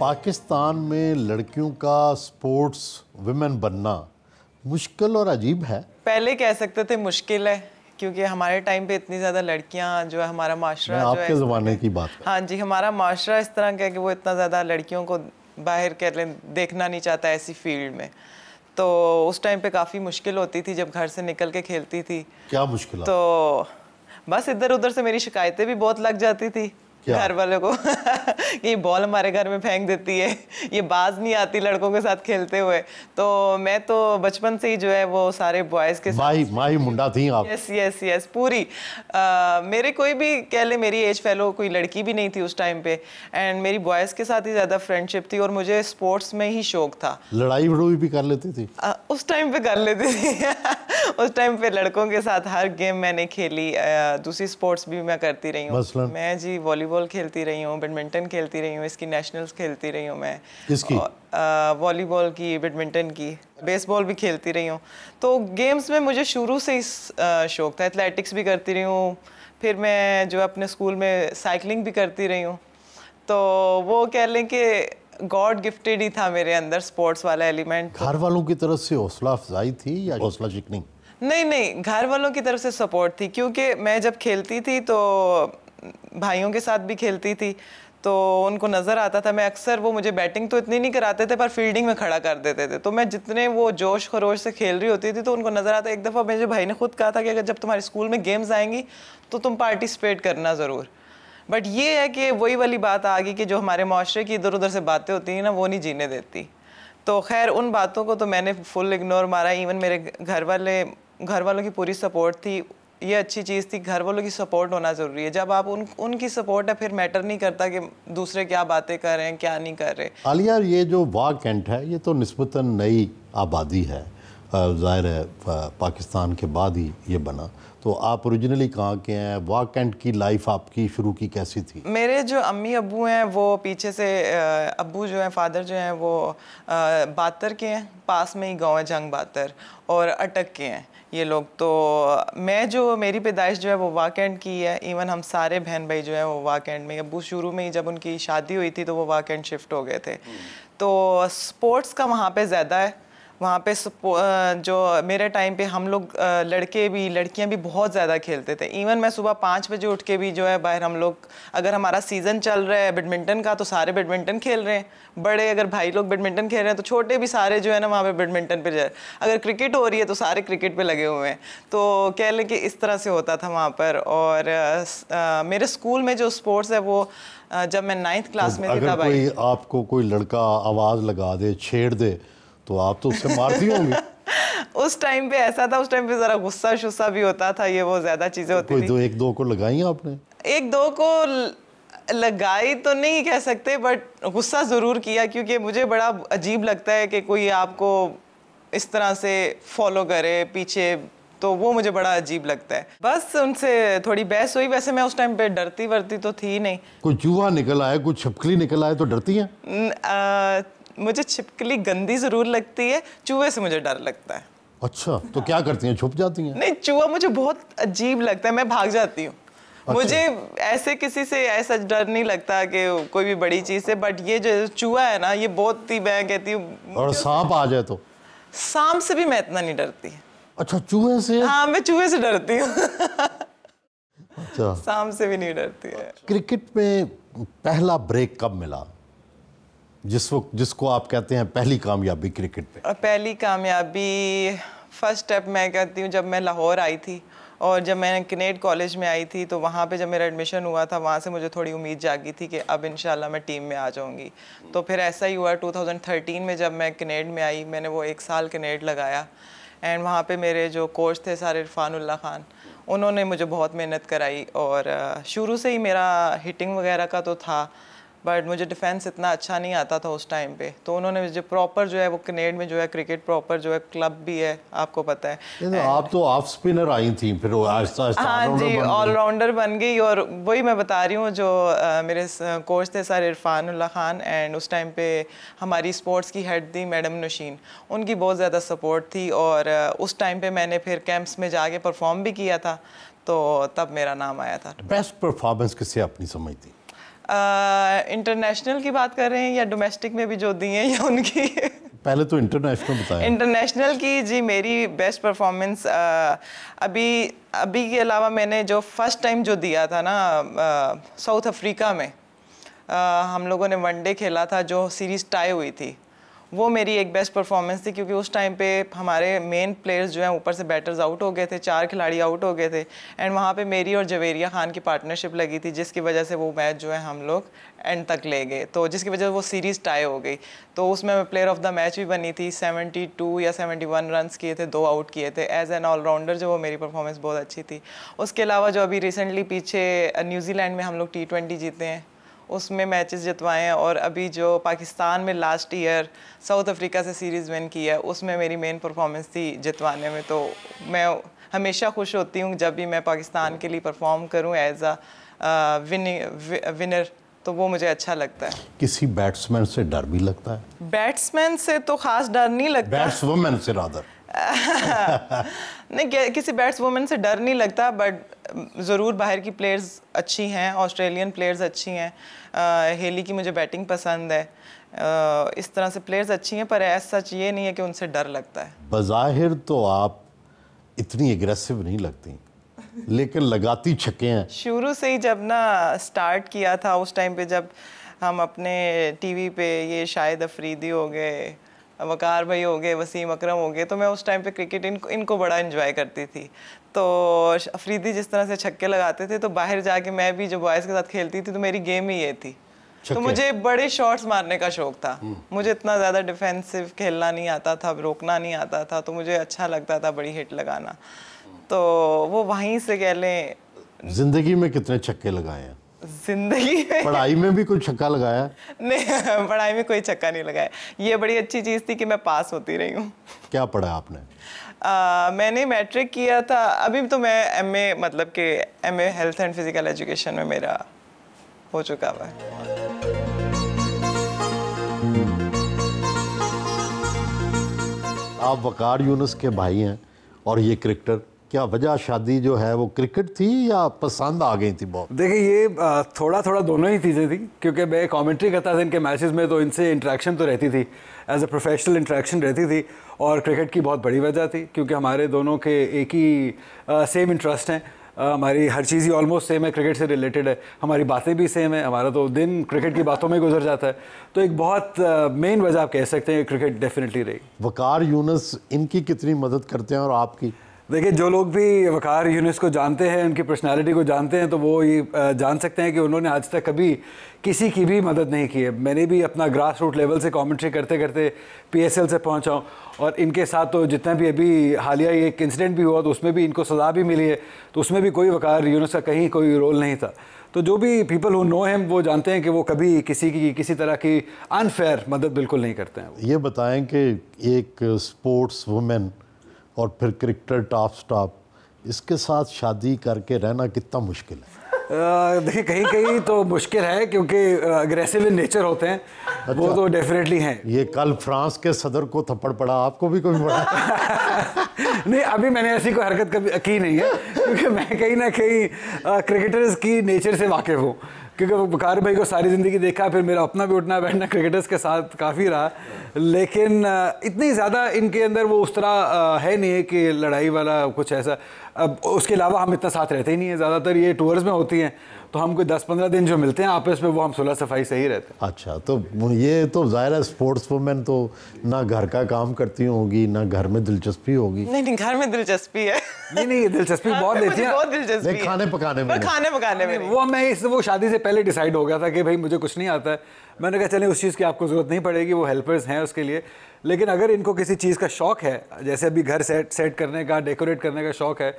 पाकिस्तान में लड़कियों का स्पोर्ट्स वुमेन बनना मुश्किल और अजीब है। पहले कह सकते थे मुश्किल है, क्योंकि हमारे टाइम पे इतनी ज़्यादा लड़कियां जो है, हमारा माशरा जो है, आपके ज़माने की बात है। हाँ जी, हमारा माशरा इस तरह का है कि वो इतना ज़्यादा लड़कियों को बाहर कह लें देखना नहीं चाहता ऐसी फील्ड में। तो उस टाइम पे काफ़ी मुश्किल होती थी जब घर से निकल के खेलती थी। क्या मुश्किल? तो बस इधर उधर से मेरी शिकायतें भी बहुत लग जाती थी घर वालों को कि ये बॉल हमारे घर में फेंक देती है, ये बाज नहीं आती लड़कों के साथ खेलते हुए। तो मैं तो बचपन से ही जो है वो सारे बॉयज़ के साथ माही मुंडा थी आप। यस यस यस पूरी। मेरे कोई भी कह ले मेरी एज फेलो कोई लड़की भी नहीं थी उस टाइम पे, एंड मेरी बॉयज़ के साथ ही ज़्यादा फ्रेंडशिप थी और मुझे स्पोर्ट्स में ही शौक था। लड़ाई वड़ाई भी कर लेती थी? उस टाइम पे कर लेती थी उस टाइम पे लड़कों के साथ हर गेम मैंने खेली। दूसरी स्पोर्ट्स भी मैं करती रही हूँ। मैं जी वॉलीबॉल खेलती रही हूँ, बैडमिंटन खेलती रही हूँ, इसकी नेशनल्स खेलती रही हूँ मैं। किसकी? वॉलीबॉल की, बैडमिंटन की, बेसबॉल भी खेलती रही हूँ। तो गेम्स में मुझे शुरू से ही शौक था। एथलेटिक्स भी करती रही हूँ, फिर मैं जो अपने स्कूल में साइकिलिंग भी करती रही हूँ। तो वो कह लें कि गॉड गिफ्टेड ही था मेरे अंदर स्पोर्ट्स वाला एलिमेंट। घर वालों की तरफ से हौसला अफजाई थी या हौसला शिकनी? नहीं, घर वालों की तरफ से सपोर्ट थी, क्योंकि मैं जब खेलती थी तो भाइयों के साथ भी खेलती थी, तो उनको नज़र आता था। मैं अक्सर वो मुझे बैटिंग तो इतनी नहीं कराते थे पर फील्डिंग में खड़ा कर देते थे। तो मैं जितने वो जोश खरोश से खेल रही होती थी तो उनको नज़र आता। एक दफ़ा मेरे भाई ने खुद कहा था कि अगर जब तुम्हारे स्कूल में गेम्स आएंगी तो तुम पार्टिसिपेट करना ज़रूर। बट ये है कि वही वाली बात आ गई कि जो हमारे माशरे की इधर उधर से बातें होती हैं ना, वो नहीं जीने देती। तो खैर उन बातों को तो मैंने फुल इग्नोर मारा। इवन मेरे घर वालों की पूरी सपोर्ट थी। ये अच्छी चीज़ थी, घर वालों की सपोर्ट होना ज़रूरी है। जब आप उनकी सपोर्ट है फिर मैटर नहीं करता कि दूसरे क्या बातें कर रहे हैं क्या नहीं कर रहे। आलिया, ये जो वाघ कैंट है ये तो निस्बतन नई आबादी है, ज़ाहिर है पाकिस्तान के बाद ही ये बना। तो आप ओरिजिनली कहाँ के हैं? वाघ कैंट की लाइफ आपकी शुरू की कैसी थी? मेरे जो अम्मी अब्बू हैं वो पीछे से अब्बू जो हैं फादर जो हैं वो बातर के हैं, पास में ही गांव है जंग बातर, और अटक के हैं ये लोग। तो मैं जो मेरी पैदाइश जो है वो वाघ कैंट की है। इवन हम सारे बहन भाई जो है वो वाघ कैंट में। अब्बू शुरू में ही जब उनकी शादी हुई थी तो वो वाघ कैंट शिफ्ट हो गए थे। तो स्पोर्ट्स का वहाँ पे ज़्यादा है। वहाँ पे जो मेरे टाइम पे हम लोग लड़के भी लड़कियाँ भी बहुत ज़्यादा खेलते थे। इवन मैं सुबह 5 बजे उठ के भी जो है बाहर हम लोग, अगर हमारा सीज़न चल रहा है बैडमिंटन का तो सारे बैडमिंटन खेल रहे हैं। बड़े अगर भाई लोग बैडमिंटन खेल रहे हैं तो छोटे भी सारे जो है ना वहाँ पे बैडमिंटन पे जाए। अगर क्रिकेट हो रही है तो सारे क्रिकेट पे लगे हुए हैं। तो कह लें कि इस तरह से होता था वहाँ पर। और मेरे स्कूल में जो स्पोर्ट्स है वो जब मैं 9th क्लास में थी तब आई। आपको कोई लड़का आवाज़ लगा दे, छेड़ दे, तो आप तो उससे मारती होंगी। उस टाइम पे ऐसा था, उस टाइम पे ज़रा गुस्सा शुस्सा भी होता था, ये वो ज़्यादा चीज़ें होती थी। एक दो को लगाई आपने? एक दो को लगाई तो नहीं कह सकते, बट गुस्सा ज़रूर किया, क्योंकि मुझे बड़ा अजीब लगता है कि कोई आपको इस तरह से फॉलो करे पीछे, तो वो मुझे बड़ा अजीब लगता है। बस उनसे थोड़ी बहस हुई। वैसे मैं उस टाइम पे डरती वर्ती तो थी नहीं। कोई चूहा निकल आए, कोई छिपकली निकल आए तो डरती हैं? मुझे छिपकली गंदी ज़रूर लगती है, चूहे से मुझे डर लगता है। अच्छा, तो क्या करती हैं, छुप जाती हैं? नहीं, चूहा मुझे बहुत अजीब लगता है, मैं भाग जाती हूँ। अच्छा। मुझे ऐसे किसी से ऐसा डर नहीं लगता कि कोई भी बड़ी चीज़ से, बट ये जो चूहा है ना ये बहुत ही, मैं कहती हूँ। और सांप आ जाए तो? सांप से भी मैं इतना नहीं डरती। अच्छा, चूहे से? हाँ, मैं चूहे से डरती हूँ। अच्छा, सांप से भी नहीं डरती है। क्रिकेट में पहला ब्रेक कब मिला, जिसको आप कहते हैं पहली कामयाबी क्रिकेट पे? पहली कामयाबी, फर्स्ट स्टेप मैं कहती हूँ जब मैं लाहौर आई थी और जब मैं कनेड कॉलेज में आई थी, तो वहाँ पे जब मेरा एडमिशन हुआ था वहाँ से मुझे थोड़ी उम्मीद जागी थी कि अब इंशाल्लाह मैं टीम में आ जाऊँगी। तो फिर ऐसा ही हुआ। 2013 में जब मैं कनेड में आई, मैंने वो 1 साल कनेड लगाया, एंड वहाँ पे मेरे जो कोच थे सर इरफानुल्लाह खान, उन्होंने मुझे बहुत मेहनत कराई। और शुरू से ही मेरा हिटिंग वगैरह का तो था, बट मुझे डिफेंस इतना अच्छा नहीं आता था उस टाइम पे। तो उन्होंने मुझे प्रॉपर जो है वो कनेड में जो है क्रिकेट प्रॉपर जो है क्लब भी है, आपको पता है। आप तो ऑफ स्पिनर आई थी, फिर आहिस्ता आहिस्ता हाँ जी, ऑलराउंडर बन गई। और वही मैं बता रही हूँ, जो मेरे कोच थे सर इरफानुल्लाह खान, एंड उस टाइम पे हमारी स्पोर्ट्स की हेड थी मैडम नशीन, उनकी बहुत ज़्यादा सपोर्ट थी। और उस टाइम पे मैंने फिर कैंप्स में जाके परफॉर्म भी किया था, तो तब मेरा नाम आया था। बेस्ट परफॉर्मेंस किससे अपनी समझती? इंटरनेशनल की बात कर रहे हैं या डोमेस्टिक में भी जो दी हैं या उनकी? पहले तो इंटरनेशनल बताएं। इंटरनेशनल की जी मेरी बेस्ट परफॉर्मेंस अभी के अलावा मैंने जो फर्स्ट टाइम जो दिया था ना साउथ अफ्रीका में, हम लोगों ने वनडे खेला था जो सीरीज़ टाई हुई थी, वो मेरी एक बेस्ट परफॉर्मेंस थी क्योंकि उस टाइम पे हमारे मेन प्लेयर्स जो हैं ऊपर से बैटर्स आउट हो गए थे, 4 खिलाड़ी आउट हो गए थे एंड वहाँ पे मेरी और जवेरिया खान की पार्टनरशिप लगी थी जिसकी वजह से वो मैच जो है हम लोग एंड तक ले गए, तो जिसकी वजह से वो सीरीज़ टाई हो गई। तो उसमें मैं प्लेयर ऑफ द मैच भी बनी थी, 72 या 71 रन्स किए थे, 2 आउट किए थे। एज एन ऑलराउंडर जो वो मेरी परफॉर्मेंस बहुत अच्छी थी। उसके अलावा जो अभी रिसेंटली पीछे न्यूजीलैंड में हम लोग T20 जीते हैं, उसमें मैचेस जितवाए हैं, और अभी जो पाकिस्तान में लास्ट ईयर साउथ अफ्रीका से सीरीज़ विन की है उसमें मेरी मेन परफॉर्मेंस थी जितवाने में। तो मैं हमेशा खुश होती हूँ जब भी मैं पाकिस्तान के लिए परफॉर्म करूँ एज अ विनर, तो वो मुझे अच्छा लगता है। किसी बैट्समैन से डर भी लगता है? बैट्समैन से तो खास डर नहीं लगता, बैट्सवुमैन से रादर नहीं, किसी बैट्सवुमैन से डर नहीं लगता, बट ज़रूर बाहर की प्लेयर्स अच्छी हैं, ऑस्ट्रेलियन प्लेयर्स अच्छी हैं, हेली की मुझे बैटिंग पसंद है, इस तरह से प्लेयर्स अच्छी हैं, पर ऐसा सच ये नहीं है कि उनसे डर लगता है। बज़ाहिर तो आप इतनी एग्रेसिव नहीं लगती, लेकिन लगाती छक्के हैं। शुरू से ही जब ना स्टार्ट किया था उस टाइम पे, जब हम अपने टीवी पे ये शाहिद अफरीदी हो गए, वकार भाई हो गए, वसीम अकरम हो गए, तो मैं उस टाइम पे क्रिकेट इनको बड़ा एंजॉय करती थी। तो अफरीदी जिस तरह से छक्के लगाते थे, तो बाहर जाके मैं भी जो बॉयज़ के साथ खेलती थी तो मेरी गेम ही ये थी। तो मुझे बड़े शॉट्स मारने का शौक था, मुझे इतना ज़्यादा डिफेंसिव खेलना नहीं आता था, रोकना नहीं आता था, तो मुझे अच्छा लगता था बड़ी हिट लगाना। तो वो वहीं से कह लें। जिंदगी में कितने छक्के लगाए हैं? जिंदगी में पढ़ाई में भी कोई छक्का लगाया? नहीं, पढ़ाई में कोई छक्का नहीं लगाया। ये बड़ी अच्छी चीज़ थी कि मैं पास होती रही हूँ। क्या पढ़ा आपने? मैंने मैट्रिक किया था, अभी तो मैं एमए, मतलब कि MA health and physical education में मेरा हो चुका हुआ है। आप वकार यूनुस के भाई हैं और ये क्रिकेटर, क्या वजह शादी जो है वो क्रिकेट थी या पसंद आ गई थी बहुत? देखिए, ये थोड़ा थोड़ा दोनों ही चीज़ें थी, क्योंकि मैं कमेंट्री करता था इनके मैचेस में, तो इनसे इंटरेक्शन तो रहती थी, एज अ प्रोफेशनल इंटरेक्शन रहती थी, और क्रिकेट की बहुत बड़ी वजह थी क्योंकि हमारे दोनों के एक ही सेम इंटरेस्ट हैं। हमारी हर चीज़ ही ऑलमोस्ट सेम है, क्रिकेट से रिलेटेड है, हमारी बातें भी सेम है, हमारा तो दिन क्रिकेट की बातों में गुजर जाता है। तो एक बहुत मेन वजह आप कह सकते हैं क्रिकेट डेफिनेटली रही। वकार यूनुस इनकी कितनी मदद करते हैं और आपकी? देखिए, जो लोग भी वकार यूनुस को जानते हैं, उनकी पर्सनालिटी को जानते हैं, तो वो ये जान सकते हैं कि उन्होंने आज तक कभी किसी की भी मदद नहीं की है। मैंने भी अपना ग्रास रूट लेवल से कमेंट्री करते करते PSL से पहुंचा हूं, और इनके साथ तो जितना भी अभी हालिया एक इंसिडेंट भी हुआ तो उसमें भी इनको सज़ा भी मिली है, तो उसमें भी कोई वकार यूनुस का कहीं कोई रोल नहीं था। तो जो भी पीपल हु नो हिम वो जानते हैं कि वो कभी किसी की किसी तरह की अनफेयर मदद बिल्कुल नहीं करते हैं। ये बताएं कि एक स्पोर्ट्स वुमेन और फिर क्रिकेटर टॉप स्टॉप, इसके साथ शादी करके रहना कितना मुश्किल है? देखिए, कहीं कहीं तो मुश्किल है क्योंकि अग्रेसिव इन नेचर होते हैं। अच्छा, वो तो डेफिनेटली हैं। ये कल फ्रांस के सदर को थप्पड़ पड़ा, आपको भी कोई पड़ा? नहीं, अभी मैंने ऐसी कोई हरकत कभी की नहीं है, क्योंकि मैं कहीं ना कहीं क्रिकेटर्स की नेचर से वाकिफ़ हूँ, क्योंकि वकार भाई को सारी ज़िंदगी देखा, फिर मेरा अपना भी उठना बैठना क्रिकेटर्स के साथ काफ़ी रहा, लेकिन इतनी ज़्यादा इनके अंदर वो उस तरह है नहीं है कि लड़ाई वाला कुछ ऐसा। अब उसके अलावा हम इतना साथ रहते ही नहीं है, ज़्यादातर ये टूर्स में होती हैं, तो हम कोई 10-15 दिन जो मिलते हैं आपस में, वो हम सुलह सफाई से ही रहते हैं। अच्छा, तो ये तो ज़ाहिर है स्पोर्ट्स वुमेन तो ना घर का काम करती होगी, ना घर में दिलचस्पी होगी। नहीं, घर में दिलचस्पी है। नहीं, दिलचस्पी बहुत देती है, बहुत दिलचस्पी है खाने पकाने में। वो शादी से पहले डिसाइड हो गया था कि भाई मुझे कुछ नहीं आता है। मैंने कहा चले, उस चीज़ की आपको ज़रूरत नहीं पड़ेगी, वो हेल्पर्स हैं उसके लिए। लेकिन अगर इनको किसी चीज़ का शौक़ है, जैसे अभी घर सेट करने का, डेकोरेट करने का शौक़ है,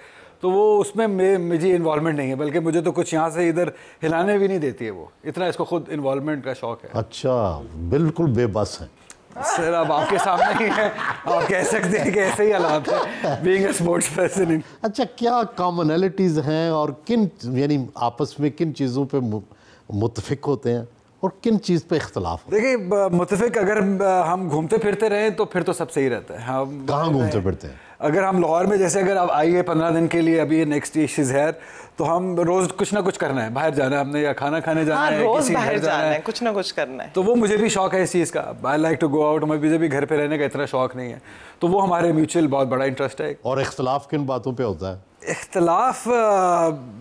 तो वो उसमें मुझे इन्वॉल्वमेंट नहीं है, बल्कि मुझे तो कुछ यहाँ से इधर हिलाने भी नहीं देती है वो, इतना इसको खुद इन्वॉल्वमेंट का शौक़ है। अच्छा, बिल्कुल बेबस है सर। अब आपके सामने ही है, आप कह सकते हैं कि ऐसे ही हालात है बीइंग अ स्पोर्ट्स पर्सन। अच्छा, क्या कॉमनैलिटीज़ हैं और किन, यानी आपस में किन चीज़ों पे मुत्तफिक होते हैं और किन चीज़ पे इख्तलाफ होता देखिए, मुत्तफिक अगर हम घूमते फिरते रहें तो फिर तो सब सही रहता है। हम कहाँ घूमते फिरते हैं? अगर हम लाहौर में, जैसे अगर आप आइए 15 दिन के लिए, अभी नेक्स्ट इज है, तो हम रोज कुछ ना कुछ करना है, बाहर जाना है हमने, या खाना खाने जाना है, रोज किसी बाहर घर जाना है, कुछ ना कुछ करना है। तो वो मुझे भी शौक है इस चीज़ का। I like to go out. मुझे भी घर पे रहने का इतना शौक नहीं है, तो वो हमारे म्यूचुअल बहुत बड़ा इंटरेस्ट है। और इख्तलाफ किन बातों पे होता है? इख्तलाफ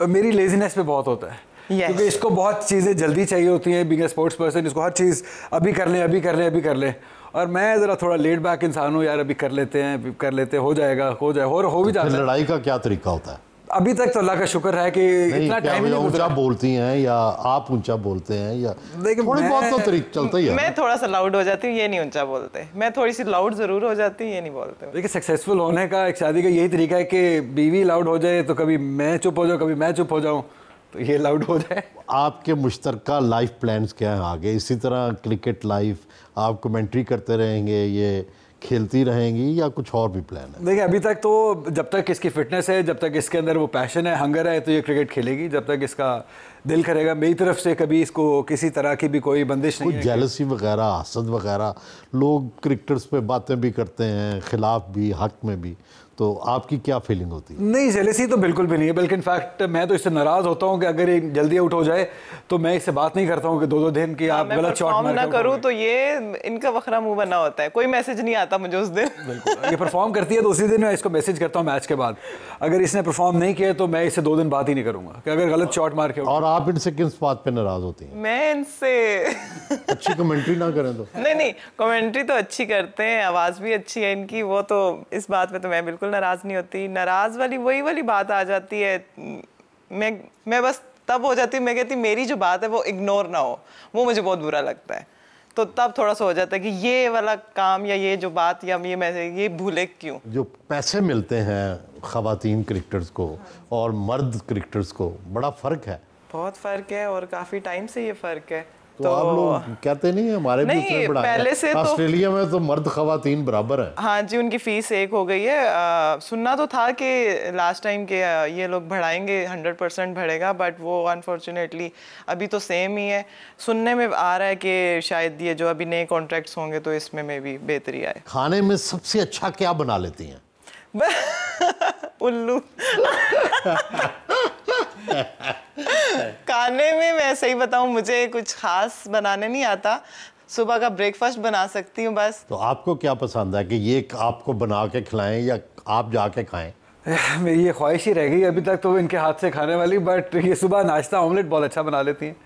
मेरी लेजीनेस पे बहुत होता है। Yes. क्योंकि इसको बहुत चीज़ें जल्दी चाहिए होती हैं, बीइंग अ स्पोर्ट्स पर्सन, इसको हर चीज़ अभी कर लें, अभी कर लें, अभी कर लें। और मैं ज़रा थोड़ा लेट बैक इंसान हूँ, यार अभी कर लेते हैं, कर लेते हैं, हो जाएगा, हो जाए, हो भी जाता है। लड़ाई का क्या तरीका होता है? अभी तक तो अल्लाह का शुक्र है कि इतना टाइम नहीं ऊंचा बोलती हैं या आप ऊंचा बोलते हैं, या थोड़ी बहुत तो तरीका चलता ही है? मैं थोड़ा सा लाउड हो जाती हूँ, ये नहीं ऊंचा बोलते। मैं थोड़ी सी लाउड जरूर हो जाती हूँ, ये नहीं बोलते। देखिए, सक्सेसफुल होने का एक शादी का यही तरीका है कि बीवी लाउड हो जाए तो कभी मैं चुप हो जाऊँ, कभी मैं चुप हो जाऊँ, तो ये लाउड हो जाए। आपके मुश्तरका लाइफ प्लान्स क्या हैं आगे? इसी तरह क्रिकेट लाइफ आप कमेंट्री करते रहेंगे, ये खेलती रहेंगी, या कुछ और भी प्लान है? देखिए, अभी तक तो जब तक इसकी फिटनेस है, जब तक इसके अंदर वो पैशन है, हंगर है, तो ये क्रिकेट खेलेगी। जब तक इसका दिल करेगा, मेरी तरफ से कभी इसको किसी तरह की भी कोई बंदिश नहीं है। कुछ जेलसी वगैरह, हसद वगैरह, लोग क्रिकेटर्स पे बातें भी करते हैं, खिलाफ भी, हक में भी, तो आपकी क्या फीलिंग होती है? नहीं, जेलसी तो बिल्कुल भी नहीं है, बल्कि इनफैक्ट मैं तो इससे नाराज़ होता हूँ कि अगर ये जल्दी आउट हो जाए तो मैं इससे बात नहीं करता हूँ कि 2-2 दिन की आप गलत शॉट ना करूँ तो ये इनका वखरा मुंह बना होता है, कोई मैसेज नहीं आता मुझे उस दिन। बिल्कुल, ये परफॉर्म करती है तो उसी दिन मैं इसको मैसेज करता हूँ मैच के बाद। अगर इसने परफॉर्म नहीं किया तो मैं इससे 2 दिन बात ही नहीं करूँगा कि अगर गलत शॉट मार के। और आप इनसे किस बात पे नाराज़ होती हैं? मैं इनसे अच्छी कमेंट्री ना करें तो? नहीं, कमेंट्री तो अच्छी करते हैं, आवाज़ भी अच्छी है इनकी, वो तो इस बात पे तो मैं बिल्कुल नाराज़ नहीं होती। नाराज़ वही वाली बात आ जाती है, मैं बस तब हो जाती हूँ, मैं कहती मेरी जो बात है वो इग्नोर ना हो, वो मुझे बहुत बुरा लगता है। तो तब थोड़ा सा हो जाता है कि ये वाला काम या ये जो बात या ये भूले क्यों। जो पैसे मिलते हैं ख़वातीन क्रिकेटर्स को और मर्द क्रिकेटर्स को, बड़ा फ़र्क है? बहुत फ़र्क है, और काफ़ी टाइम से ये फ़र्क है। तो आप लोग कहते नहीं है हमारे भी उतने बड़ा पहले से ऑस्ट्रेलिया में तो मर्द ख़वातीन बराबर है। हाँ जी, उनकी फ़ीस एक हो गई है। सुनना तो था कि लास्ट टाइम के ये लोग बढ़ाएंगे, 100% बढ़ेगा, बट वो अनफॉर्चुनेटली अभी तो सेम ही है। सुनने में आ रहा है कि शायद ये जो अभी नए कॉन्ट्रैक्ट्स होंगे तो इसमें में भी बेहतरी आए। खाने में सबसे अच्छा क्या बना लेती हैं? उल्लू। खाने में मैं सही बताऊं, मुझे कुछ खास बनाने नहीं आता। सुबह का ब्रेकफास्ट बना सकती हूँ बस। तो आपको क्या पसंद है कि ये आपको बना के खिलाएं या आप जाके खाएं? मेरी ये ख्वाहिश ही रह गई अभी तक तो इनके हाथ से खाने वाली, बट ये सुबह नाश्ता ऑमलेट बहुत अच्छा बना लेती हैं,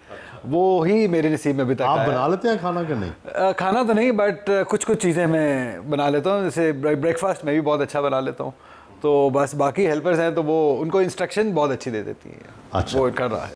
वो ही मेरे नसीब में अभी तक। आप बना लेते हैं खाना कि नहीं? खाना तो नहीं, बट कुछ चीज़ें मैं बना लेता हूँ, जैसे ब्रेकफास्ट मैं भी बहुत अच्छा बना लेता हूँ। तो बस बाकी हेल्पर्स हैं तो वो उनको इंस्ट्रक्शन बहुत अच्छी दे देती हैं। अच्छा। वो कर रहा है।